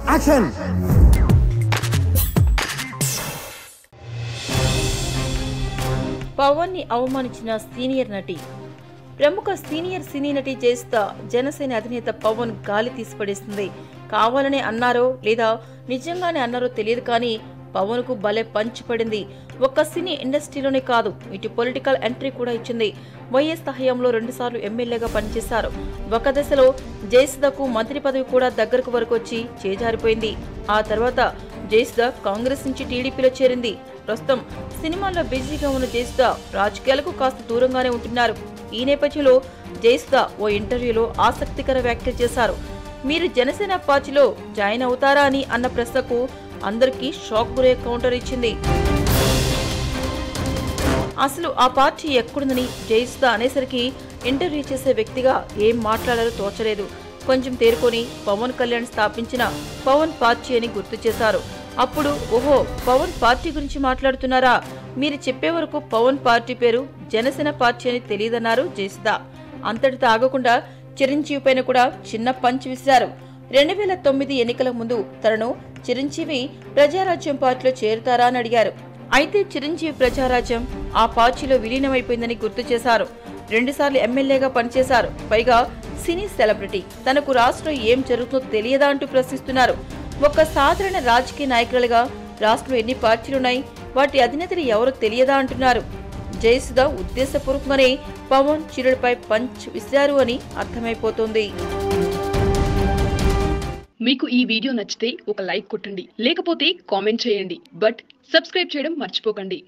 Action. Pawan ని అవమానించిన senior నటి. ప్రముఖ సీనియర్ సినీ నటి జయసుధ జనసేన అధినేత పవన్ గాలి తీసిపడేస్తుంది. కావాలనే అన్నారో లేదా నిజంగానే అన్నారో తెలియదు కానీ పవన్ కు భలే పంచి పడింది. ఒక్క సినీ ఇండస్ట్రీలోనే కాదు, ఇటు పొలిటికల్ ఎంట్రీ కూడా ఇచ్చింది. వైఎస్ హయాంలో 2 సార్లు ఎమ్మెల్యేగా పనిచేశారు. ఒక దశలో జయసుధకు మంత్రి పదవి కూడా దగ్గరకు వరకు వచ్చి చేజారిపోయింది. ఆ తర్వాత జయసుధ కాంగ్రెస్ నుంచి టీడీపీలో చేరింది. ప్రస్తుతం సినిమాల్లో బిజీగా ఉన్న జయసుధ రాజకీయాలకు కాస్త దూరంగానే ఉంటున్నారు. ఈ నేపథ్యంలో జయసుధ ఓ ఇంటర్వ్యూలో ఆసక్తికర వ్యాఖ్యలు చేశారు. మీరు జనసేన పార్టీలో జాయిన్ అవుతారా అని అన్న ప్రశ్నకు అందరికీ షాక్ గురే కౌంటర్ ఇచ్చింది. అసలు ఆ పార్టీ ఎక్కడుందని జయసుధ అనేసరికి ఇంటర్వ్యూ చేసే వ్యక్తిగా ఏం మాట్లాడారో తోచలేదు. కొంచెం తేరుకొని పవన్ కళ్యాణ్ స్థాపించిన పవన్ పార్టీ అని గుర్తు చేశారు. అప్పుడు ఓహో, పవన్ పార్టీ గురించి మాట్లాడుతున్నారా? మీరు చెప్పే వరకు పవన్ పార్టీ పేరు జనసేన పార్టీ అని తెలియదన్నారు జయసుధ. అంతటితో ఆగకుండా చిరంజీవి పైన కూడా చిన్న పంచ్ విసిరారు. 2009 ఎన్నికల ముందు తనను చిరంజీవి ప్రజారాజ్యం పార్టీలో చేరుతారా అని అడిగారు. అయితే చిరంజీవి ప్రజారాజ్యం ఆ పార్టీలో విలీనమైపోయిందని గుర్తు చేశారు. 2 సార్లు ఎమ్మెల్యేగా పనిచేశారు. పైగా సినీ సెలబ్రిటీ. తనకు రాష్ట్రం ఏం జరుగుతుందో తెలియదా అంటూ ప్రశ్నిస్తున్నారు. ఒక సాధారణ రాజకీయ నాయకులుగా రాష్ట్రంలో ఎన్ని పార్టీలున్నాయి, వాటి అధినేతలు ఎవరో తెలియదా అంటున్నారు. జయసుధ ఉద్దేశపూర్వకంగానే పవన్ చిరుడిపై పంచ్ విసిరారు అని అర్థమైపోతోంది. మీకు ఈ వీడియో నచ్చితే ఒక లైక్ కొట్టండి, లేకపోతే కామెంట్ చేయండి. బట్ సబ్స్క్రైబ్ చేయడం మర్చిపోకండి.